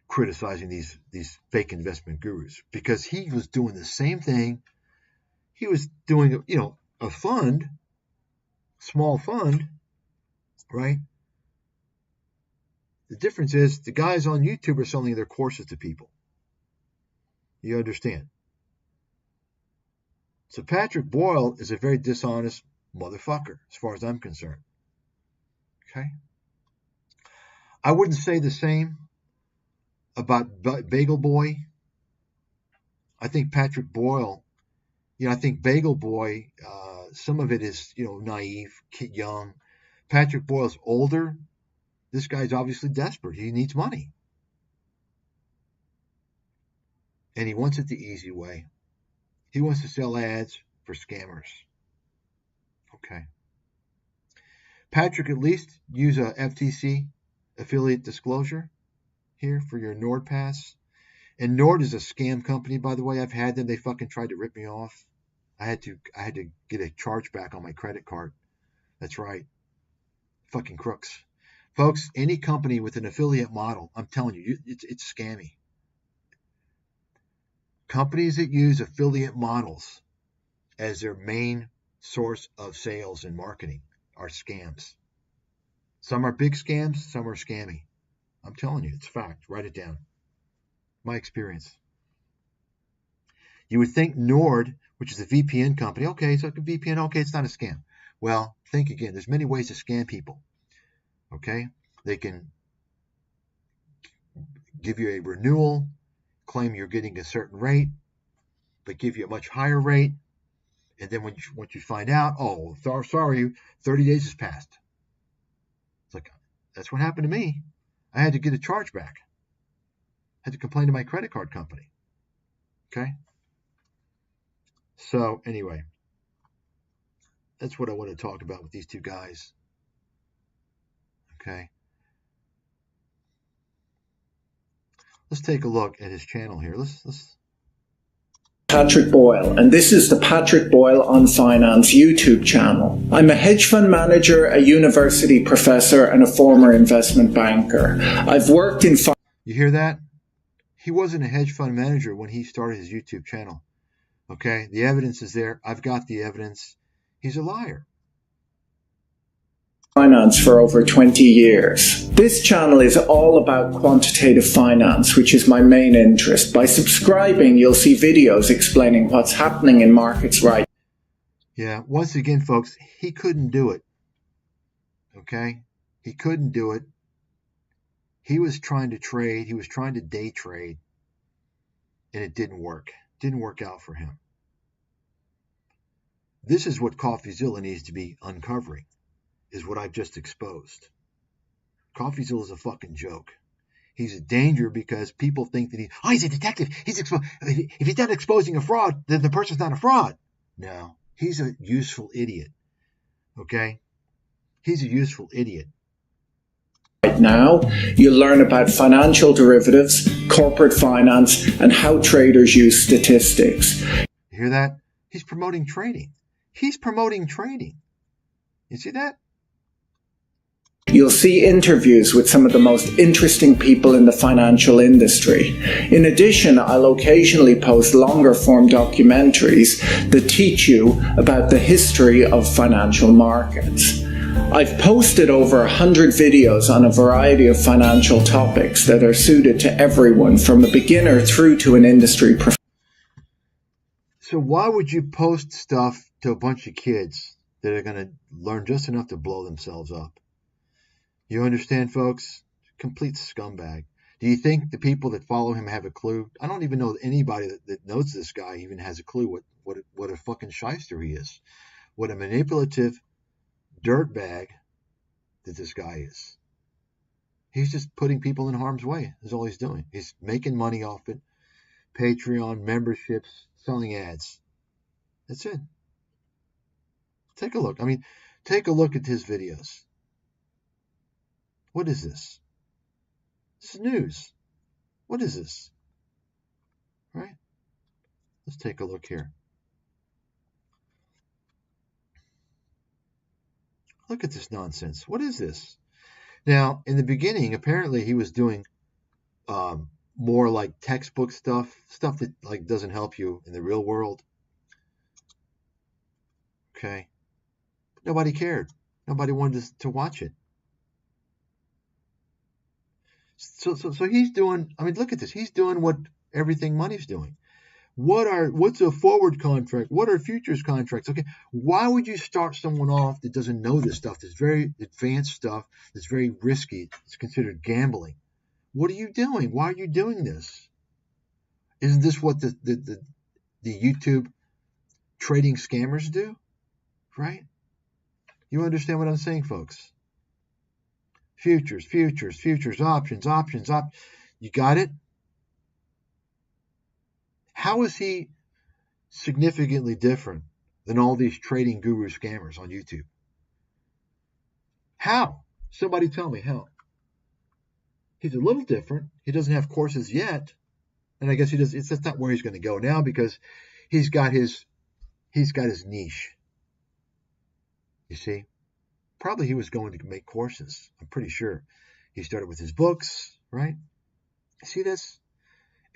criticizing these fake investment gurus, because he was doing the same thing. He was doing, a fund, small fund, right? The difference is the guys on YouTube are selling their courses to people. You understand? So Patrick Boyle is a very dishonest motherfucker, as far as I'm concerned. Okay? I wouldn't say the same about Bagel Boy. I think Patrick Boyle, I think Bagel Boy, some of it is, naive, young. Patrick Boyle's older. This guy's obviously desperate. He needs money. And he wants it the easy way. He wants to sell ads for scammers. Okay. Patrick, at least use a FTC affiliate disclosure here for your NordPass. And Nord is a scam company, by the way. I've had them. They fucking tried to rip me off. I had to get a chargeback on my credit card. That's right. Fucking crooks. Folks, any company with an affiliate model, I'm telling you, it's scammy. Companies that use affiliate models as their main source of sales and marketing are scams. Some are big scams, some are scammy. I'm telling you, it's fact. Write it down. My experience. You would think Nord, which is a VPN company, okay, it's like a VPN, okay, it's not a scam. Well, think again. There's many ways to scam people. Okay? They can give you a renewal, claim you're getting a certain rate, but give you a much higher rate. And then once you find out, oh, sorry, 30 days has passed. It's like, that's what happened to me. I had to get a charge back. I had to complain to my credit card company. Okay? So, anyway, that's what I want to talk about with these two guys. Okay? Let's take a look at his channel here. Let's Patrick Boyle, and this is the Patrick Boyle on Finance YouTube channel. I'm a hedge fund manager, a university professor, and a former investment banker. I've worked in... You hear that? He wasn't a hedge fund manager when he started his YouTube channel. Okay? The evidence is there. I've got the evidence. He's a liar. Finance for over 20 years. This channel is all about quantitative finance, which is my main interest. By subscribing, you'll see videos explaining what's happening in markets right. Yeah, once again, folks, he couldn't do it. Okay? He couldn't do it. He was trying to trade. He was trying to day trade. And it didn't work. It didn't work out for him. This is what CoffeeZilla needs to be uncovering. Is what I've just exposed. CoffeeZilla is a fucking joke. He's a danger because people think that he's a detective. If he's not exposing a fraud, then the person's not a fraud. No, he's a useful idiot. Okay? He's a useful idiot. Right now, you'll learn about financial derivatives, corporate finance, and how traders use statistics. You hear that? He's promoting trading. He's promoting trading. You see that? You'll see interviews with some of the most interesting people in the financial industry. In addition, I'll occasionally post longer form documentaries that teach you about the history of financial markets. I've posted over 100 videos on a variety of financial topics that are suited to everyone, from a beginner through to an industry professional. So why would you post stuff to a bunch of kids that are going to learn just enough to blow themselves up? You understand, folks? Complete scumbag. Do you think the people that follow him have a clue? I don't even know anybody that knows this guy even has a clue what a fucking shyster he is. What a manipulative dirtbag that this guy is. He's just putting people in harm's way. That's all he's doing. He's making money off it. Patreon, memberships, selling ads. That's it. Take a look. I mean, take a look at his videos. What is this? This is news. What is this? Right? Let's take a look here. Look at this nonsense. What is this? Now, in the beginning, apparently he was doing more like textbook stuff that like doesn't help you in the real world. Okay. Nobody cared. Nobody wanted to watch it. So he's doing, I mean, look at this. He's doing what everything money's doing. What's a forward contract? What are futures contracts? Okay. Why would you start someone off that doesn't know this stuff, this very advanced stuff, that's very risky? It's considered gambling. What are you doing? Why are you doing this? Isn't this what the YouTube trading scammers do? Right? You understand what I'm saying, folks? Futures, options. You got it? How is he significantly different than all these trading guru scammers on YouTube? How? Somebody tell me how. He's a little different. He doesn't have courses yet. And I guess he does. That's not where he's going to go now because he's got his niche. You see? Probably he was going to make courses. I'm pretty sure. He started with his books, right? See this?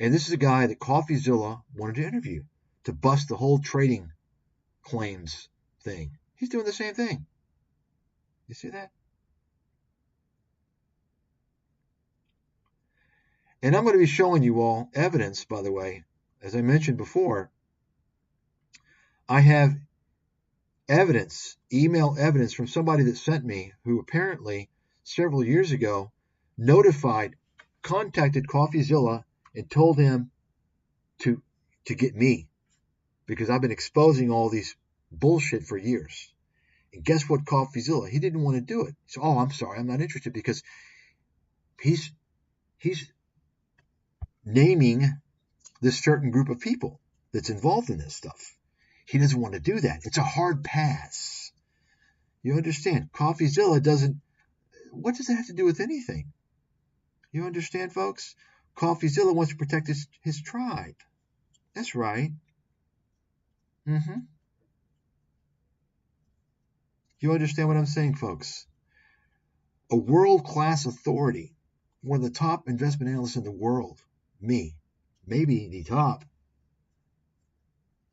And this is a guy that CoffeeZilla wanted to interview to bust the whole trading claims thing. He's doing the same thing. You see that? And I'm going to be showing you all evidence, by the way. As I mentioned before, I have evidence, email evidence from somebody that sent me who apparently several years ago contacted CoffeeZilla and told him to get me because I've been exposing all these bullshit for years. And guess what, CoffeeZilla? He didn't want to do it. So, I'm sorry, I'm not interested because he's naming this certain group of people that's involved in this stuff. He doesn't want to do that. It's a hard pass. You understand? CoffeeZilla doesn't. What does that have to do with anything? You understand, folks? CoffeeZilla wants to protect his tribe. That's right. You understand what I'm saying, folks? A world-class authority, one of the top investment analysts in the world, me, maybe the top.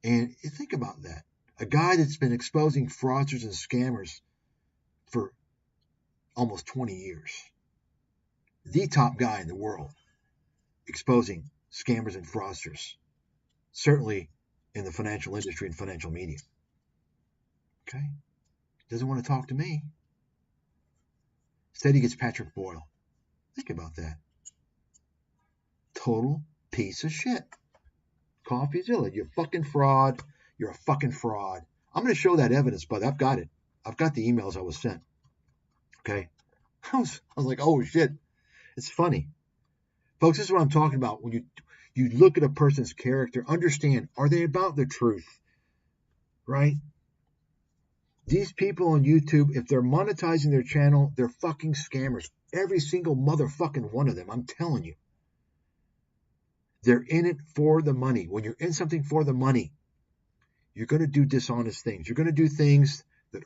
And you think about that. A guy that's been exposing fraudsters and scammers for almost 20 years. The top guy in the world exposing scammers and fraudsters, certainly in the financial industry and financial media. Okay? Doesn't want to talk to me. Instead, he gets Patrick Boyle. Think about that. Total piece of shit. CoffeeZilla, you're a fucking fraud. You're a fucking fraud. I'm going to show that evidence, but I've got it. I've got the emails I was sent. Okay? I was like, oh shit. It's funny. Folks, this is what I'm talking about. When you look at a person's character, understand, are they about the truth? Right? These people on YouTube, if they're monetizing their channel, they're fucking scammers. Every single motherfucking one of them, I'm telling you. They're in it for the money. When you're in something for the money, you're going to do dishonest things. You're going to do things that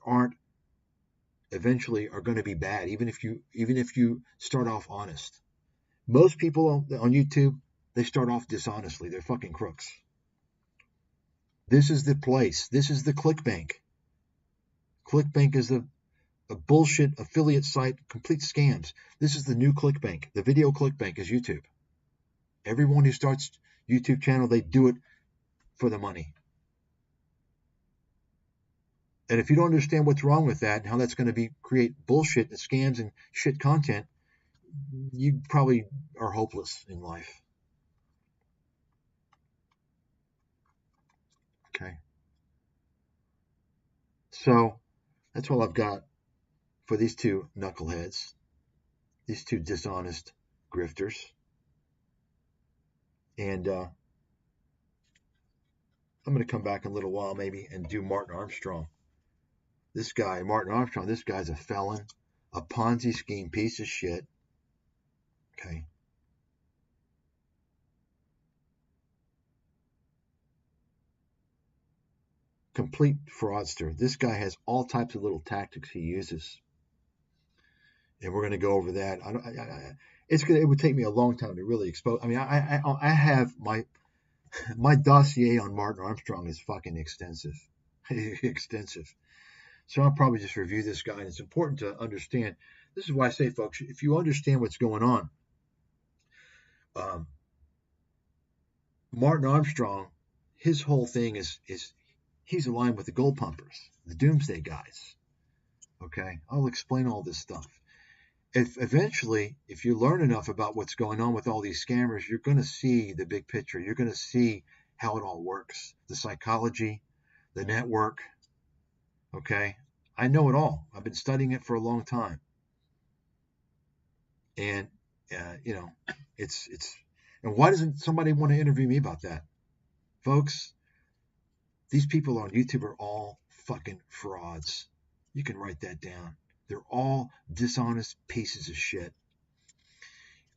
eventually are going to be bad, even if you start off honest. Most people on YouTube, they start off dishonestly. They're fucking crooks. This is the place. This is the ClickBank. ClickBank is a bullshit affiliate site, complete scams. This is the new ClickBank. The video ClickBank is YouTube. Everyone who starts YouTube channel, they do it for the money. And if you don't understand what's wrong with that and how that's going to create bullshit and scams and shit content, you probably are hopeless in life. Okay. So that's all I've got for these two knuckleheads, these two dishonest grifters. And I'm going to come back in a little while maybe and do Martin Armstrong. This guy, Martin Armstrong, this guy's a felon, a Ponzi scheme piece of shit. Okay. Complete fraudster. This guy has all types of little tactics he uses. And we're going to go over that. It would take me a long time to really expose. I mean, I have my dossier on Martin Armstrong is fucking extensive. Extensive. So I'll probably just review this guy. And it's important to understand. This is why I say, folks, if you understand what's going on, Martin Armstrong, his whole thing is he's aligned with the gold pumpers, the doomsday guys. Okay, I'll explain all this stuff. If you learn enough about what's going on with all these scammers, you're going to see the big picture. You're going to see how it all works, the psychology, the network. Okay, I know it all. I've been studying it for a long time, and it's. And why doesn't somebody want to interview me about that, folks? These people on YouTube are all fucking frauds. You can write that down. They're all dishonest pieces of shit.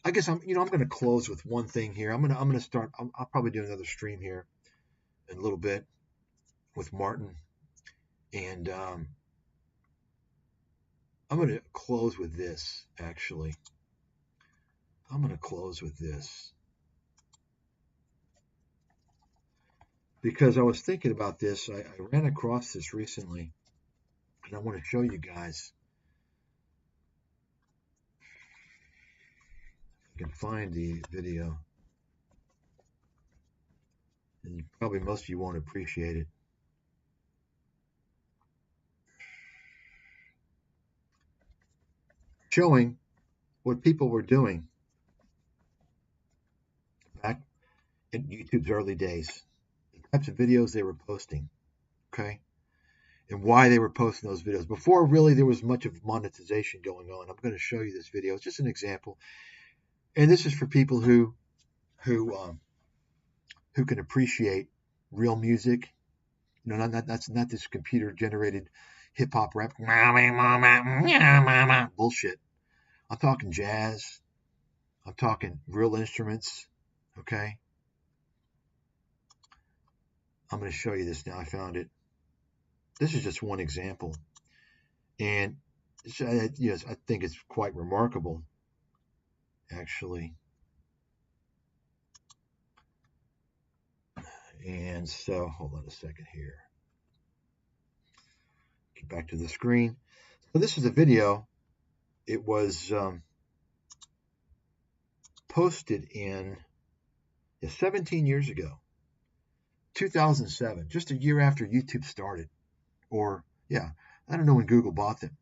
I guess I'm going to close with one thing here. I'm going to start. I'll probably do another stream here in a little bit with Martin, and I'm going to close with this. Actually, I'm going to close with this. because I was thinking about this. I ran across this recently, and I want to show you guys. If I can find the video, and probably most of you won't appreciate it. Showing what people were doing back in YouTube's early days, the types of videos they were posting, okay, and why they were posting those videos before really there was much of monetization going on. I'm going to show you this video. It's just an example, and this is for people who can appreciate real music. You know, that's not this computer generated hip hop rap bullshit. I'm talking jazz. I'm talking real instruments. Okay. I'm going to show you this now. I found it. This is just one example, and yes, I think it's quite remarkable, actually. And so, hold on a second here. Get back to the screen. So this is a video. It was posted in 17 years ago, 2007, just a year after YouTube started. Or, yeah, I don't know when Google bought them.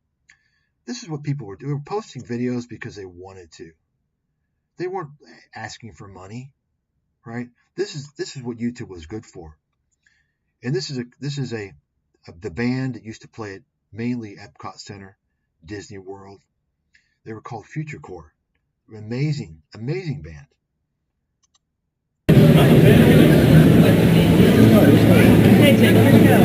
This is what people were doing. They were posting videos because they wanted to. They weren't asking for money, right? This is what YouTube was good for. And this is the band that used to play at mainly Epcot Center, Disney World. They were called Future Core. Amazing, amazing band. Hey, Jake, where'd you go?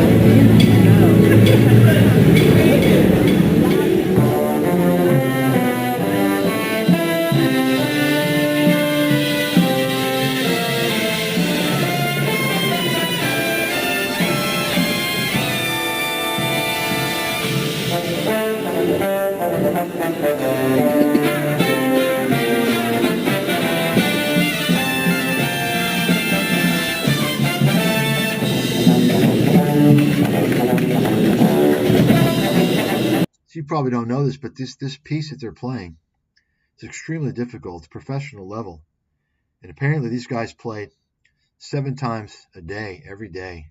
You probably don't know this, but this piece that they're playing is extremely difficult. It's professional level. And apparently these guys played 7 times a day, every day.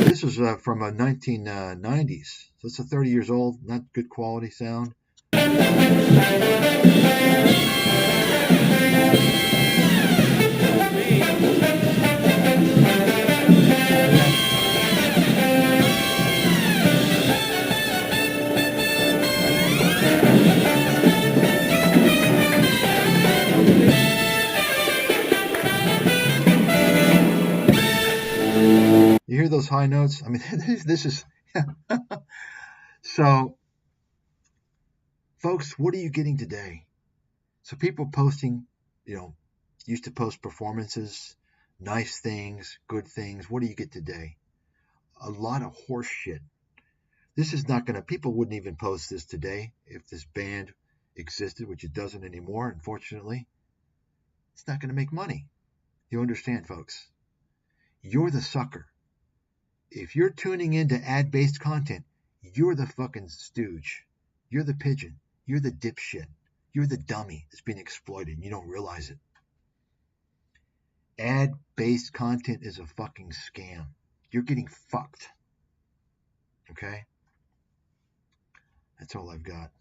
This was from 1990s. So it's 30 years old, not good quality sound. You hear those high notes? I mean, this is so, folks, what are you getting today? So people posting, used to post performances, nice things, good things. What do you get today? A lot of horse shit. This is not going to, people wouldn't even post this today if this band existed, which it doesn't anymore, unfortunately. It's not going to make money. You understand, folks? You're the sucker. If you're tuning into ad-based content, you're the fucking stooge. You're the pigeon. You're the dipshit. You're the dummy that's being exploited and you don't realize it. Ad-based content is a fucking scam. You're getting fucked. Okay? That's all I've got.